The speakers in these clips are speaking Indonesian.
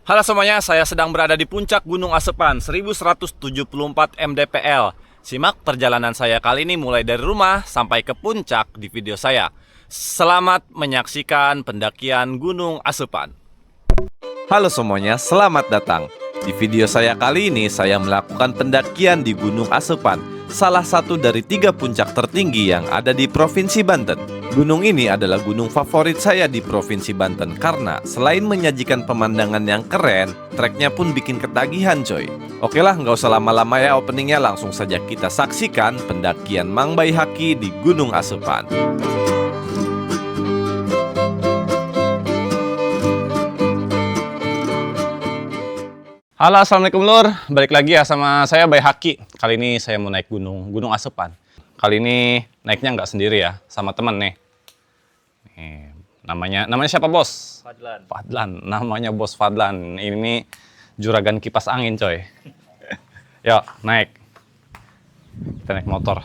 Halo semuanya, saya sedang berada di puncak Gunung Asepan 1174 mdpl. Simak perjalanan saya kali ini mulai dari rumah sampai ke puncak di video saya. Selamat menyaksikan pendakian Gunung Asepan. Halo semuanya, selamat datang. Di video saya kali ini saya melakukan pendakian di Gunung Asepan, salah satu dari 3 puncak tertinggi yang ada di Provinsi Banten. Gunung ini adalah gunung favorit saya di Provinsi Banten karena selain menyajikan pemandangan yang keren, treknya pun bikin ketagihan coy. Oke lah, nggak usah lama-lama ya openingnya, langsung saja kita saksikan pendakian Mang Baihaqi di Gunung Asepan. Halo, assalamualaikum lur, balik lagi ya sama saya Baihaqi. Kali ini saya mau naik Gunung Asepan. Kali ini naiknya nggak sendiri ya, sama temen nih. Namanya siapa bos? Fadlan, namanya bos Fadlan. Ini juragan kipas angin coy. Yuk naik, kita naik motor.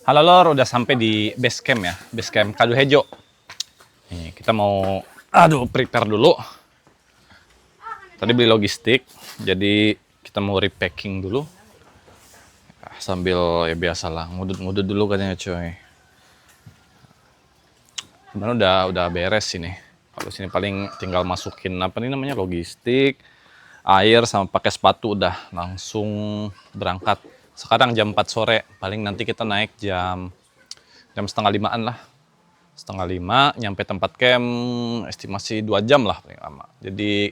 Halo lor, udah sampai di base camp ya, base camp Kaduhejo. Nih, kita mau, prepare dulu. Tadi beli logistik, jadi kita mau repacking dulu. Sambil ya biasalah, ngudut-ngudut dulu katanya coy. Sebenarnya udah beres sini. Kalau sini paling tinggal masukin apa nih namanya, logistik, air sama pakai sepatu, udah langsung berangkat. Sekarang jam 4 sore, paling nanti kita naik jam setengah 5-an lah. Setengah 5, nyampe tempat camp estimasi 2 jam lah paling lama. Jadi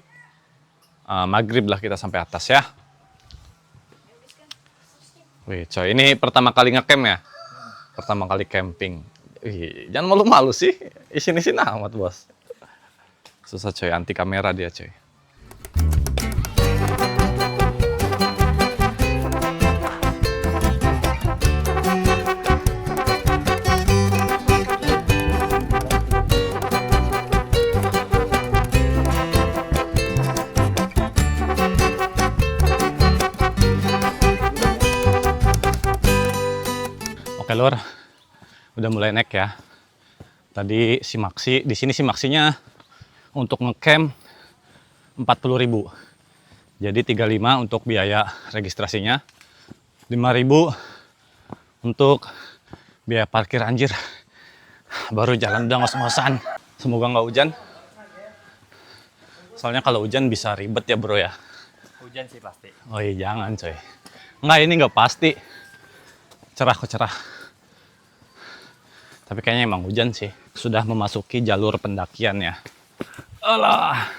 maghrib lah kita sampai atas ya. Wih coy, ini pertama kali ngecamp ya? Pertama kali camping. Wih, jangan malu-malu sih, isin-isin amat bos. Susah coy, anti kamera dia coy. Oke lur, udah mulai naik ya. Tadi simaksi, di sini simaksinya untuk ngecamp 40.000. Jadi 35 untuk biaya registrasinya, 5.000 untuk biaya parkir. Anjir, baru jalan udah ngos-ngosan. Semoga nggak hujan. Soalnya kalau hujan bisa ribet ya bro ya. Hujan sih pasti. Oh iya jangan coy. Nggak, ini nggak pasti. Cerah kok cerah. Tapi kayaknya emang hujan sih. Sudah memasuki jalur pendakian ya. Alah.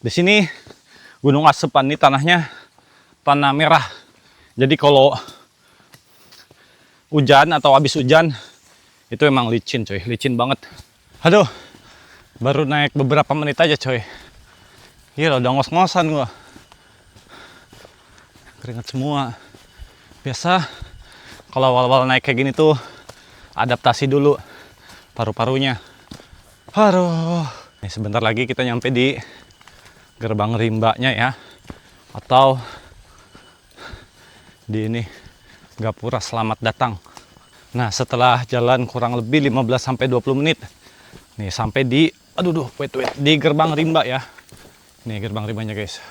Di sini Gunung Asepan ini tanahnya tanah merah. Jadi kalau hujan atau habis hujan itu emang licin coy, licin banget. Aduh, baru naik beberapa menit aja coy. Gila, udah ngos-ngosan gua. Keringat semua. Biasa kalau awal-awal naik kayak gini tuh adaptasi dulu paru-parunya. Aduh. Nih, sebentar lagi kita nyampe di gerbang rimbanya ya. Atau di ini Gapura Selamat Datang. Nah, setelah jalan kurang lebih 15-20 menit. Nih, sampai di wait. Di gerbang rimba ya. Nih gerbang rimbanya guys.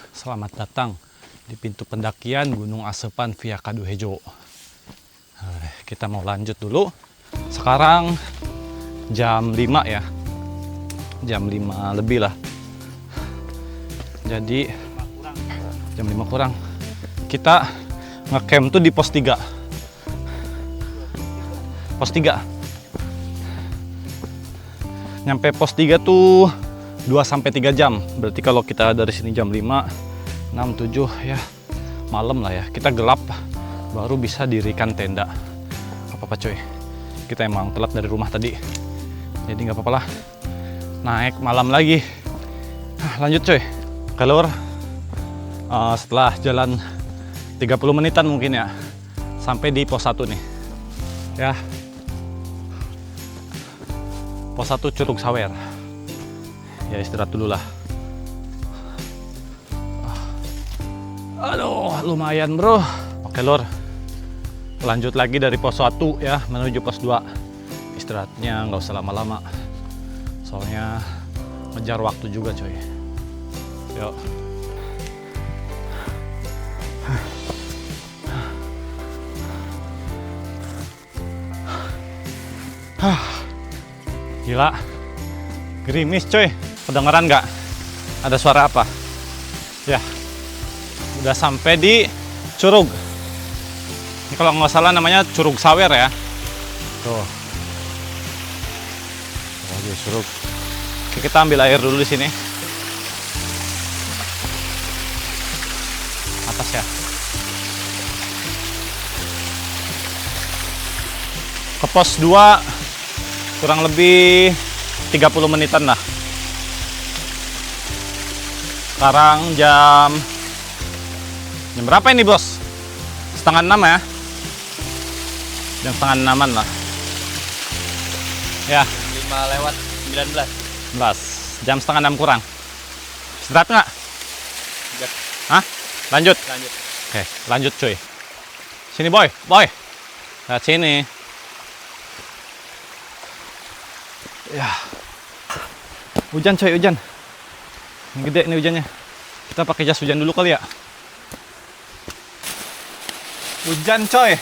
Selamat datang di pintu pendakian Gunung Asepan via Kaduhejo. Kita mau lanjut dulu. Sekarang jam 5 ya. Jam 5 lebih lah. Jadi jam 5 kurang. Kita ngecamp tuh di pos 3. Pos 3. Nyampe pos 3 tuh 2-3 jam. Berarti kalau kita dari sini jam 5, 6, 7 ya malam lah ya. Kita gelap baru bisa dirikan tenda. Apa-apa coy, kita emang telat dari rumah tadi, jadi nggak apa-apa lah. Naik malam lagi. Lanjut coy, keluar. Setelah jalan 30 menitan mungkin ya, sampai di pos 1 nih ya. Pos 1 Curug Sawer ya, istirahat dulu lah. Aduh lumayan bro. Oke lor, lanjut lagi dari pos 1 ya menuju pos 2. Istirahatnya nggak usah lama-lama, soalnya ngejar waktu juga coy. Yuk. Gila, gerimis coy. Kedengeran nggak? Ada suara apa? Ya, udah sampai di Curug. Ini kalau nggak salah namanya Curug Sawer ya. Tuh. Oh, di Curug. Oke, kita ambil air dulu di sini. Atas ya. Ke pos 2 kurang lebih 30 menitan lah. Sekarang jam berapa ini bos? Setengah 6 ya? Jam setengah 6-an lah ya. 5 lewat 19. Jam setengah 6 kurang. Istirahat nggak? Enggak. Hah? Lanjut? Lanjut. Oke, lanjut cuy. Sini boy. Lihat sini. Ya. Hujan coy, hujan. Ini gede nih hujannya. Kita pakai jas hujan dulu kali ya. Hujan coy.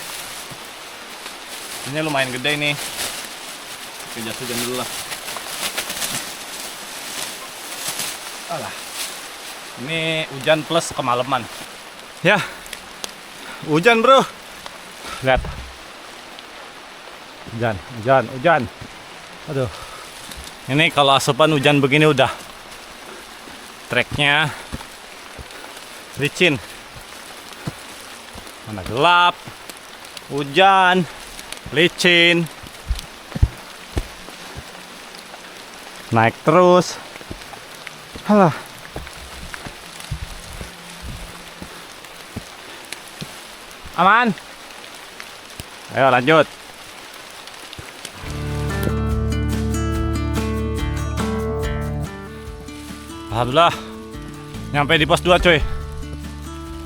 Ini lumayan gede nih. Pakai jas hujan dulu lah. Alah. Ini hujan plus kemalaman. Ya. Hujan, bro. Lihat. Hujan. Aduh. Ini kalau asupan hujan begini udah treknya licin. Mana gelap, hujan, licin, naik terus. Halah. Aman. Ayo lanjut. Alhamdulillah nyampe di pos 2 coy.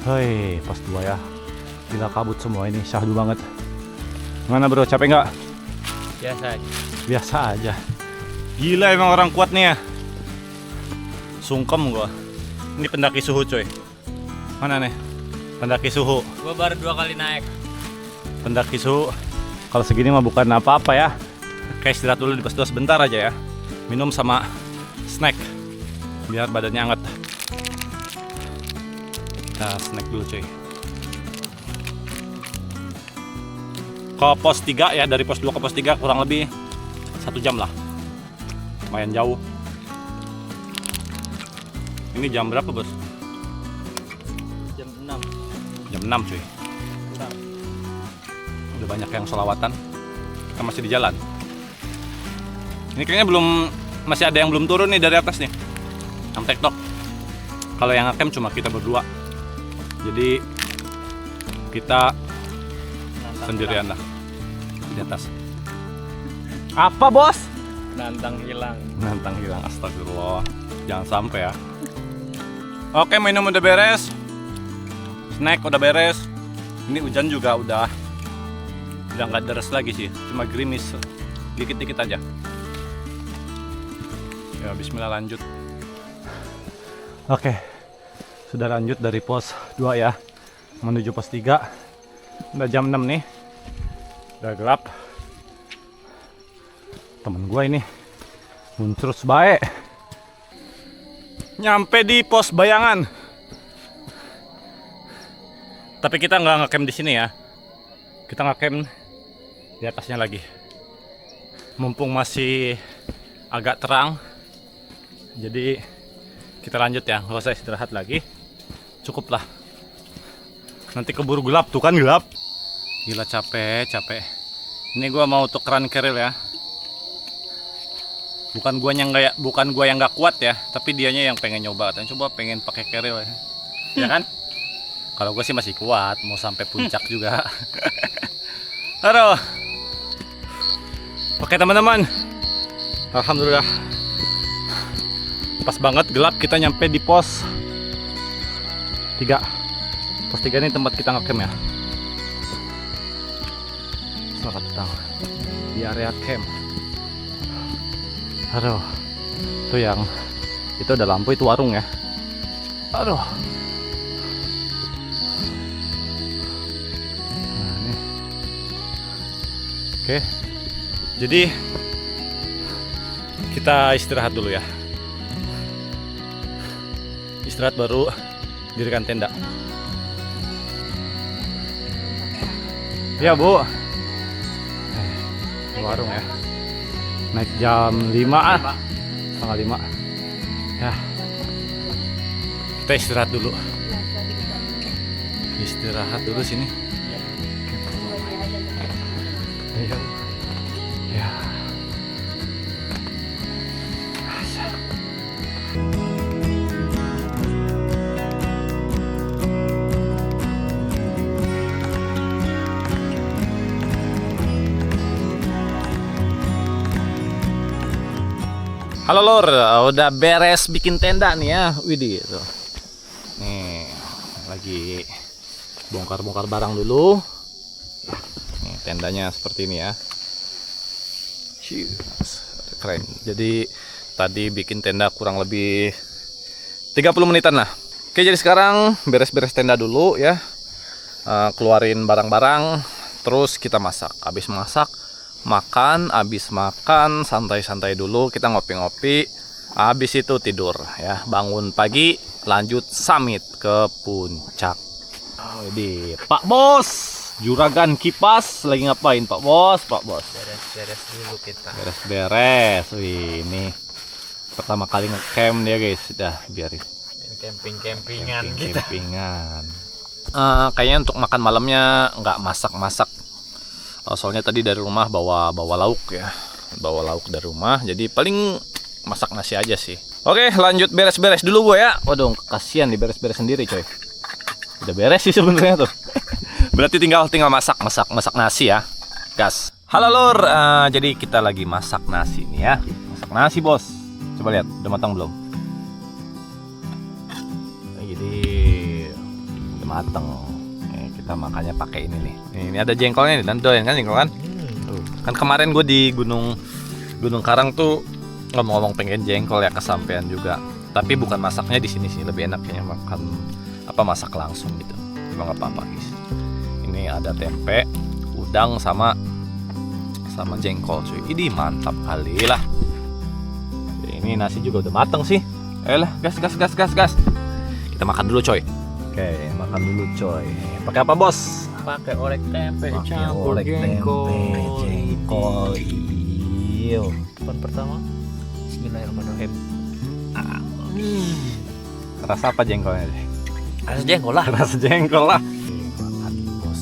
Hei, pos 2 ya. Gila kabut semua ini, syahdu banget. Gimana bro, capek nggak? Biasa aja. Gila emang orang kuat nih ya. Sungkem gua. Ini pendaki suhu coy. Mana nih? Pendaki suhu. Gua baru 2 kali naik. Pendaki suhu. Kalau segini mah bukan apa-apa ya. Kayak istirahat dulu di pos 2 sebentar aja ya. Minum sama snack biar badannya hangat. Kita snack dulu cuy. Ke pos 3 ya, dari pos 2 ke pos 3 kurang lebih 1 jam lah. Lumayan jauh. Ini jam berapa bos? Jam 6. Jam 6 cuy. Udah banyak yang sholawatan. Kita masih di jalan. Ini kayaknya masih ada yang belum turun nih dari atas nih. Yang TikTok. Kalau yang ngecamp cuma kita berdua. Jadi kita sendirian lah di atas. Apa bos? Nantang hilang. Astagfirullah. Jangan sampai ya. Oke, minum udah beres. Snack udah beres. Ini hujan juga udah nggak deras lagi sih. Cuma gerimis. Dikit-dikit aja. Ya bismillah lanjut. Oke, sudah lanjut dari pos 2 ya, menuju pos 3. Udah jam 6 nih, udah gelap. Temen gue ini muncul baik. Nyampe di pos Bayangan. Tapi kita nggak ngecamp di sini ya, kita ngecamp di atasnya lagi. Mumpung masih agak terang, jadi kita lanjut ya, nggak usah istirahat lagi, cukup lah. Nanti keburu gelap, tuh kan gelap. Gila capek. Ini gua mau tukeran keril ya. Bukan gua yang nggak kuat ya, tapi dianya yang pengen nyoba. Dan coba pengen pakai keril ya. Ya kan? Kalau gua sih masih kuat, mau sampai puncak juga. Aduh. Oke teman-teman. Alhamdulillah. Pas banget gelap kita nyampe di pos 3. Pos 3 ini tempat kita ngecamp ya. Selamat datang di area camp. Aduh, itu ada lampu, itu warung ya. Aduh. Nah, ini. Oke. Jadi kita istirahat dulu ya. Istirahat baru dirikan tenda. Ya, Bu. Warung ya. Naik jam 5 setengah 5 ya. Kita istirahat dulu sini. Iya. Ya. Halo Lor, udah beres bikin tenda nih ya, widih tuh. Nih, lagi bongkar-bongkar barang dulu. Nih, tendanya seperti ini ya. Keren. Jadi tadi bikin tenda kurang lebih 30 menitan lah. Oke, jadi sekarang beres-beres tenda dulu ya. Keluarin barang-barang, terus kita masak. Habis masak, habis makan santai-santai dulu, kita ngopi-ngopi, habis itu tidur ya, bangun pagi lanjut summit ke puncak. Di Pak Bos Juragan Kipas lagi ngapain Pak Bos? Beres-beres dulu kita. Beres. Wih, ini pertama kali ngecamp dia guys, udah biarin Camping-campingan kita. Kayaknya untuk makan malamnya nggak masak. Soalnya tadi dari rumah bawa lauk ya, bawa lauk dari rumah, jadi paling masak nasi aja sih. Oke, lanjut beres-beres dulu gue ya. Waduh, kasihan nih beres-beres sendiri coy. Udah beres sih sebenarnya tuh. Berarti tinggal masak nasi ya, gas. Halo Lor, jadi kita lagi masak nasi nih ya. Masak nasi bos. Coba lihat, udah matang belum? Jadi udah matang. Kita makannya pakai ini nih. Ini ada jengkolnya nih, dan doyan kan jengkol kan? Kan kemarin gue di Gunung Karang tuh ngomong-ngomong pengen jengkol ya, kesampean juga. Tapi bukan masaknya di sini sih, lebih enak kayaknya masak langsung gitu. Cuma nggak apa-apa guys. Ini ada tempe, udang sama jengkol cuy. Ini mantap kali lah. Ini nasi juga udah mateng sih. Ayolah, gas. Kita makan dulu coy. Oke, makan dulu coy. Pakai apa bos? Pakai orek tempe campur Orek jengkol. Iyo. Depan pertama. Bismillahirrahmanirrahim. Rasa apa jengkolnya? Rasa jengkol lah. Rasa jengkol lah. Makan bos.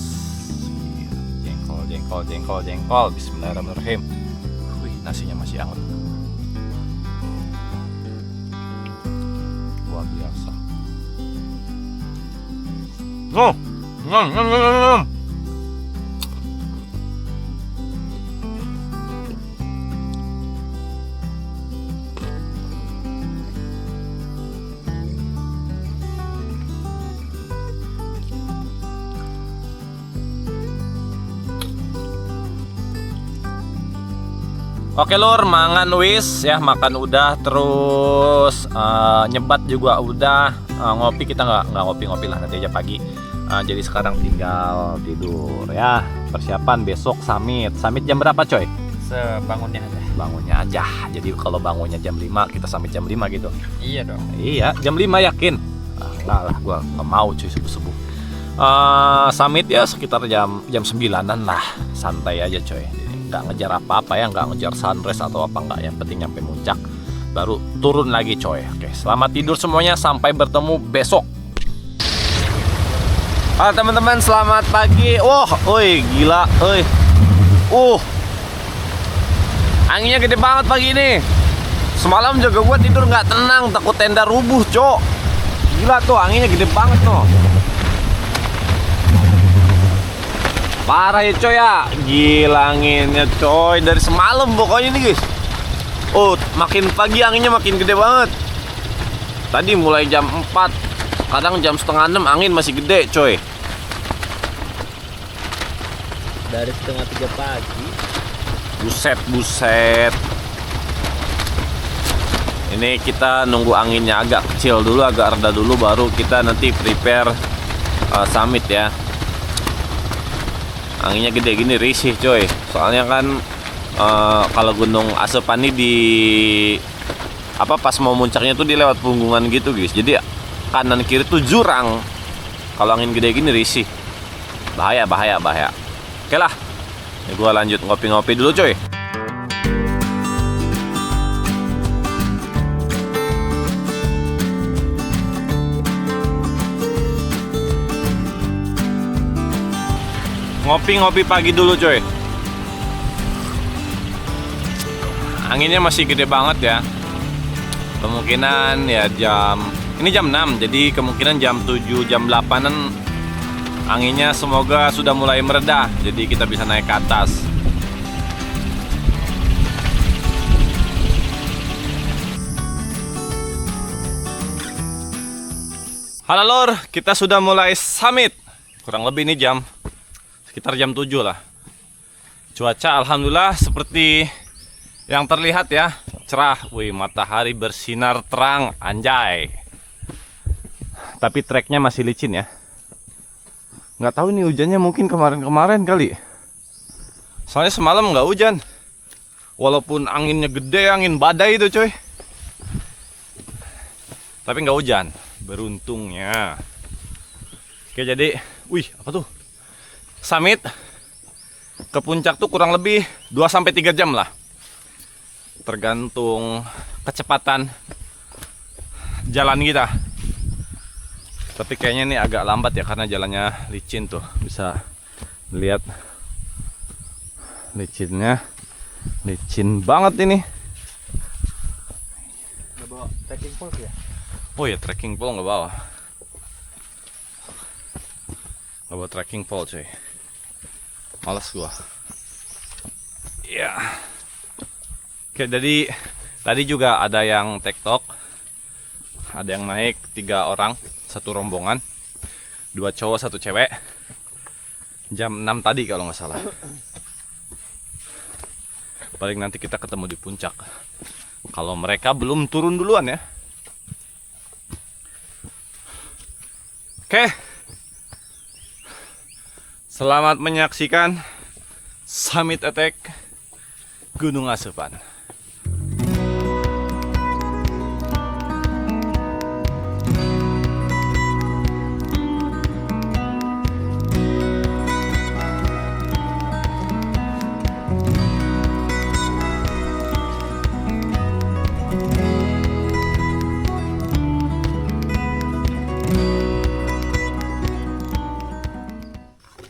Jengkol. Bismillahirrahmanirrahim. Wih, nasinya masih hangat. Luar biasa. Nom. Oke Lur, mangan wis ya, makan udah, terus nyebat juga udah, ngopi kita nggak ngopi lah, nanti aja pagi. Jadi sekarang tinggal tidur ya, persiapan besok summit jam berapa coy? Bangunnya aja. Jadi kalau bangunnya jam 5, kita summit jam 5 gitu. Iya dong. Iya, jam 5 yakin? Enggak lah, gua nggak mau cuy subuh-subuh. Summit ya sekitar jam 9-an lah, santai aja coy. Nggak ngejar apa-apa ya, nggak ngejar sunrise atau apa, nggak, yang penting nyampe puncak baru turun lagi coy. Oke, selamat tidur semuanya, sampai bertemu besok. Halo teman-teman, selamat pagi. Wah, oi, gila, oi. Anginnya gede banget pagi ini. Semalam juga gua tidur nggak tenang, takut tenda rubuh, cok. Gila tuh, anginnya gede banget no. Parah ya coy ya. Gila anginnya coy, dari semalam pokoknya nih guys. Oh, makin pagi anginnya makin gede banget. Tadi mulai jam 4, kadang jam setengah 6 angin masih gede coy. Dari setengah 3 pagi. Buset. Ini kita nunggu anginnya agak kecil dulu, agak reda dulu, baru kita nanti prepare summit ya. Anginnya gede gini risih coy. Soalnya kan kalau Gunung Asepan ini di pas mau muncaknya tuh dilewat punggungan gitu guys. Jadi kanan kiri tuh jurang. Kalau angin gede gini risih. Bahaya. Oke lah. Ini gua lanjut ngopi-ngopi dulu coy. Ngopi-ngopi pagi dulu coy. Anginnya masih gede banget ya. Kemungkinan ya ini jam 6, jadi kemungkinan jam 7, jam 8-an anginnya semoga sudah mulai mereda, jadi kita bisa naik ke atas. Halo lor, kita sudah mulai summit. Kurang lebih ini sekitar jam 7 lah. Cuaca alhamdulillah seperti yang terlihat ya, cerah. Wih, matahari bersinar terang, anjay. Tapi treknya masih licin ya. Nggak tahu nih hujannya, mungkin kemarin-kemarin kali. Soalnya semalam nggak hujan. Walaupun anginnya gede, angin badai itu coy. Tapi nggak hujan, beruntungnya. Oke, jadi, wih, apa tuh? Summit ke puncak tuh kurang lebih 2-3 jam lah. Tergantung kecepatan jalan kita. Tapi kayaknya ini agak lambat ya, karena jalannya licin tuh. Bisa lihat licinnya. Licin banget ini. Nggak bawa trekking pole ya? Oh ya, trekking pole nggak bawa. Nggak bawa trekking pole cuy. Malas gua. Ya. Oke, jadi tadi juga ada yang tektok. Ada yang naik 3 orang, satu rombongan. 2 cowok, 1 cewek. Jam 6 tadi kalau nggak salah. Paling nanti kita ketemu di puncak. Kalau mereka belum turun duluan ya. Oke. Selamat menyaksikan Summit Attack Gunung Asepan.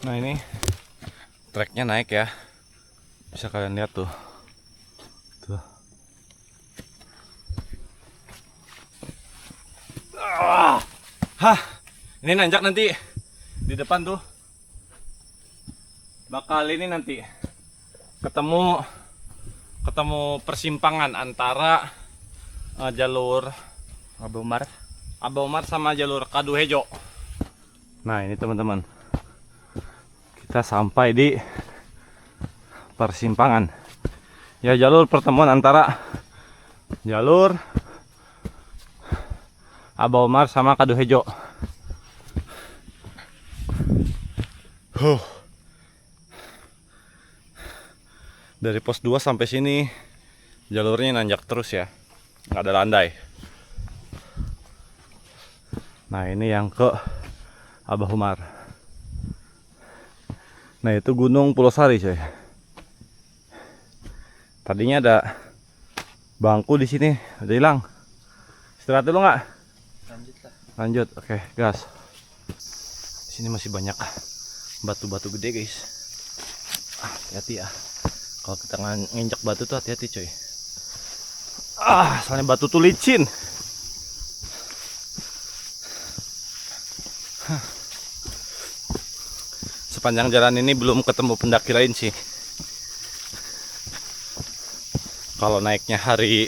Nah ini treknya naik ya, bisa kalian lihat tuh. Ini nanjak nanti di depan tuh. Bakal ini nanti ketemu persimpangan antara jalur Abomar sama jalur Kaduhejo. Nah ini teman-teman, kita sampai di persimpangan ya, jalur pertemuan antara jalur Abomar sama Kaduhejo. Dari pos 2 sampai sini jalurnya nanjak terus ya, nggak ada landai. Nah ini yang ke Abomar. Nah itu Gunung Pulau Sari coy. Tadinya ada bangku di sini, udah hilang. Istirahat dulu nggak? Lanjut lah. Lanjut, oke, gas. Di Sini masih banyak batu-batu gede guys. Hati-hati ya. Kalau kita nginjak batu tuh hati-hati coy. Soalnya batu tuh licin. Sepanjang jalan ini belum ketemu pendaki lain sih. Kalau naiknya hari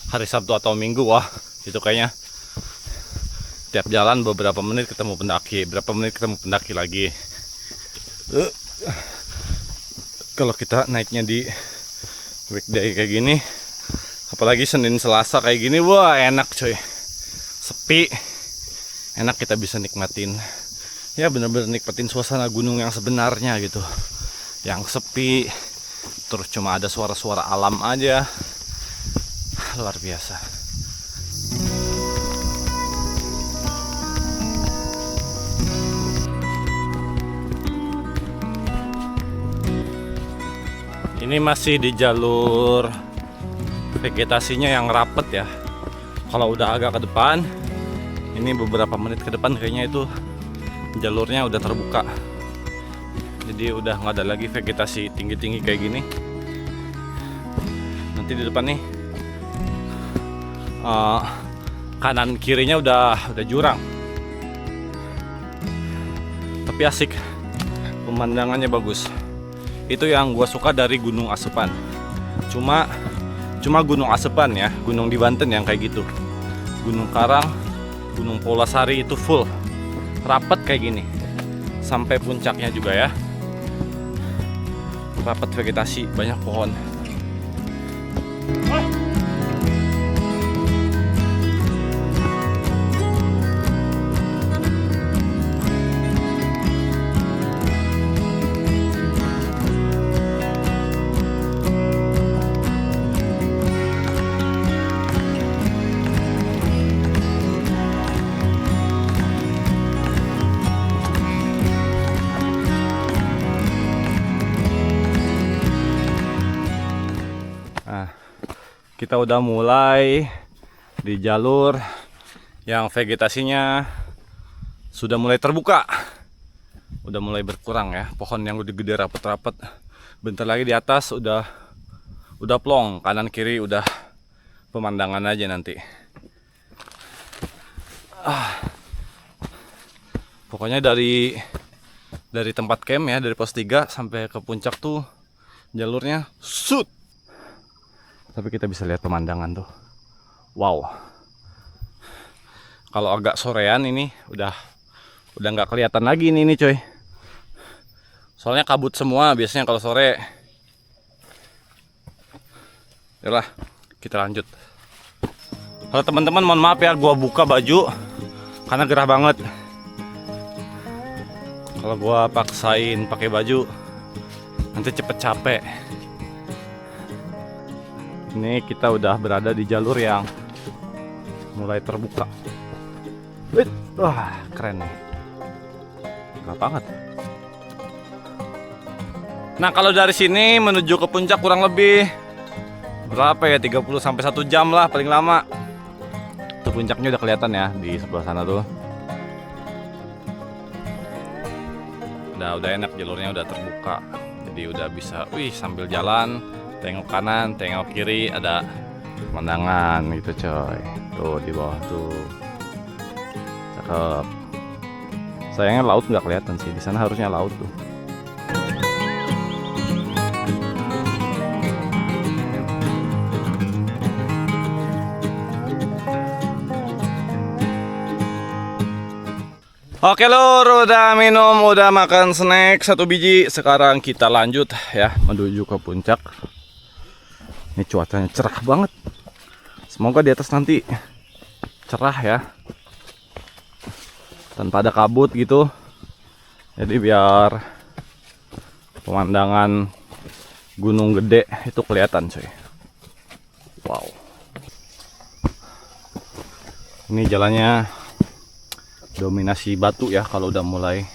hari Sabtu atau Minggu, wah itu kayaknya tiap jalan beberapa menit ketemu pendaki, berapa menit ketemu pendaki lagi. Kalau kita naiknya di weekday kayak gini, apalagi Senin Selasa kayak gini, wah enak coy, sepi, enak, kita bisa nikmatin, ya bener-bener nikmatin suasana gunung yang sebenarnya gitu, yang sepi, terus cuma ada suara-suara alam aja, luar biasa. Ini masih di jalur vegetasinya yang rapet ya. Kalau udah agak ke depan, ini beberapa menit ke depan kayaknya itu jalurnya udah terbuka. Jadi udah nggak ada lagi vegetasi tinggi-tinggi kayak gini. Nanti di depan nih kanan kirinya udah jurang. Tapi asik, pemandangannya bagus. Itu yang gua suka dari Gunung Asepan. Cuma Gunung Asepan ya, gunung di Banten yang kayak gitu. Gunung Karang, Gunung Pulasari itu full rapet kayak gini. Sampai puncaknya juga ya. Rapet vegetasi, banyak pohon. Kita udah mulai di jalur yang vegetasinya sudah mulai terbuka, udah mulai berkurang ya, pohon yang udah gede rapet-rapet. Bentar lagi di atas udah plong, kanan kiri udah pemandangan aja nanti. Pokoknya dari tempat camp ya, dari pos 3 sampai ke puncak tuh jalurnya sut. Tapi kita bisa lihat pemandangan tuh. Wow. Kalau agak sorean ini udah nggak kelihatan lagi ini coy. Soalnya kabut semua biasanya kalau sore. Yalah, kita lanjut. Halo teman-teman, mohon maaf ya gua buka baju karena gerah banget. Kalau gua paksain pakai baju nanti cepet capek. Ini kita udah berada di jalur yang mulai terbuka. Wah, keren nih. Gak banget. Nah, kalau dari sini menuju ke puncak kurang lebih berapa ya? 30 sampai 1 jam lah paling lama. Tuh puncaknya udah kelihatan ya di sebelah sana tuh. Udah enak, jalurnya udah terbuka. Jadi udah bisa sambil jalan, tengok kanan, tengok kiri, ada pemandangan gitu coy. Tuh di bawah tuh. Cakep. Sayangnya laut nggak kelihatan sih. Di sana harusnya laut tuh. Oke lur, udah minum, udah makan snack 1 biji. Sekarang kita lanjut ya menuju ke puncak. Ini cuacanya cerah banget. Semoga di atas nanti cerah ya, tanpa ada kabut gitu. Jadi biar pemandangan gunung gede itu kelihatan coy. Wow. Ini jalannya dominasi batu ya kalau udah mulai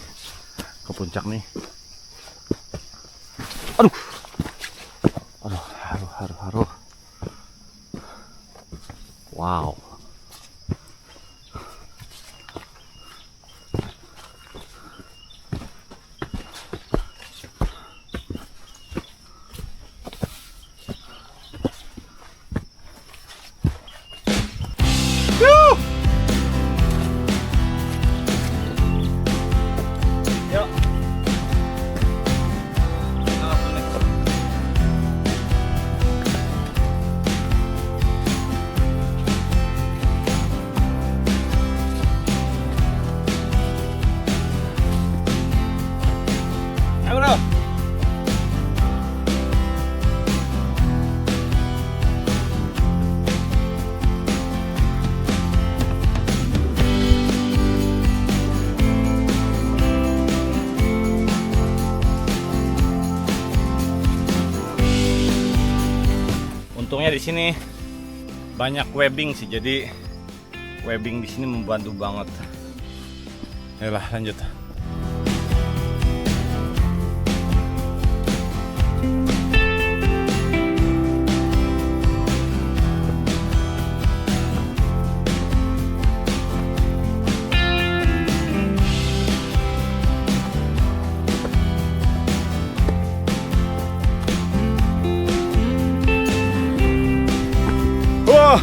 ke puncak nih. Aduh. Haruh. Wow. Ayo bro. Untungnya di sini banyak webbing sih, jadi webbing di sini membantu banget. Ayolah lanjut. Wah.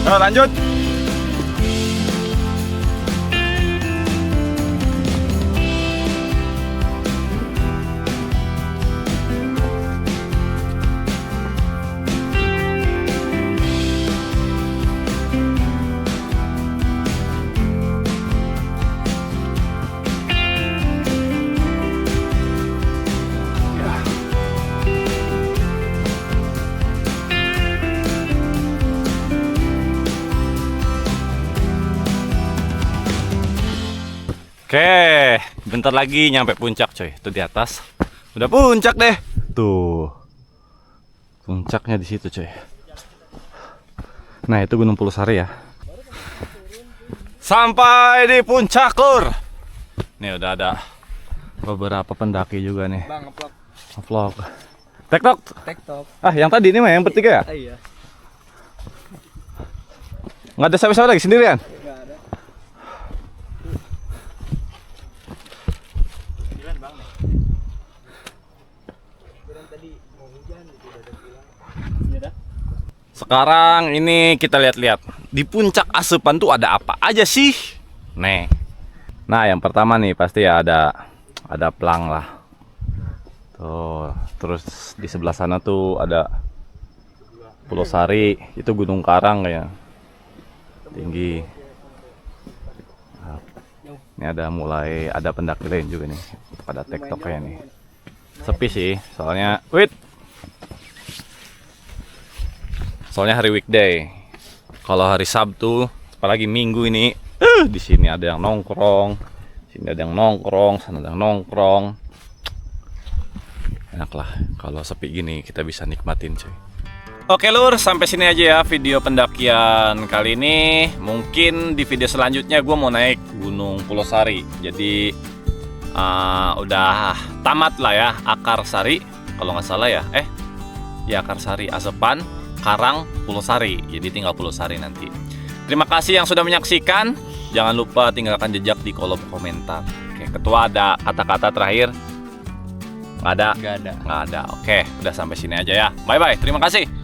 Ayo lanjut. Oke, bentar lagi nyampe puncak coy. Tuh di atas. Udah puncak deh. Tuh. Puncaknya di situ coy. Nah, itu Gunung Pulusari ya. Sampai di puncak, Lur. Nih udah ada beberapa pendaki juga nih. Bang, ngeplok. Vlog. TikTok. TikTok. Ah, yang tadi ini mah yang bertiga ya? Iya. Nggak ada siapa-siapa lagi sendirian? Enggak ada. Sekarang ini kita lihat-lihat di puncak Asepan tuh ada apa aja sih? Nih. Nah, yang pertama nih pasti ya ada plang lah. Tuh, terus di sebelah sana tuh ada Pulau Sari, itu Gunung Karang ya. Tinggi. Nah, ini ada pendaki lain juga nih pada TikTok kayak nih. Sepi sih, soalnya soalnya hari weekday. Kalau hari Sabtu, apalagi Minggu ini, di sini ada yang nongkrong, sini ada yang nongkrong, sana ada yang nongkrong. Enak lah kalau sepi gini kita bisa nikmatin cuy. Oke Lur, sampai sini aja ya video pendakian kali ini. Mungkin di video selanjutnya gue mau naik Gunung Pulosari. Jadi udah tamat lah ya Akarsari kalau nggak salah ya. Ya Akarsari, Asepan, Karang, Pulosari. Jadi tinggal Pulosari nanti. Terima kasih yang sudah menyaksikan. Jangan lupa tinggalkan jejak di kolom komentar. Oke, Ketua ada kata-kata terakhir? Nggak ada. Nggak ada. Nggak ada. Oke, udah sampai sini aja ya. Bye bye. Terima kasih.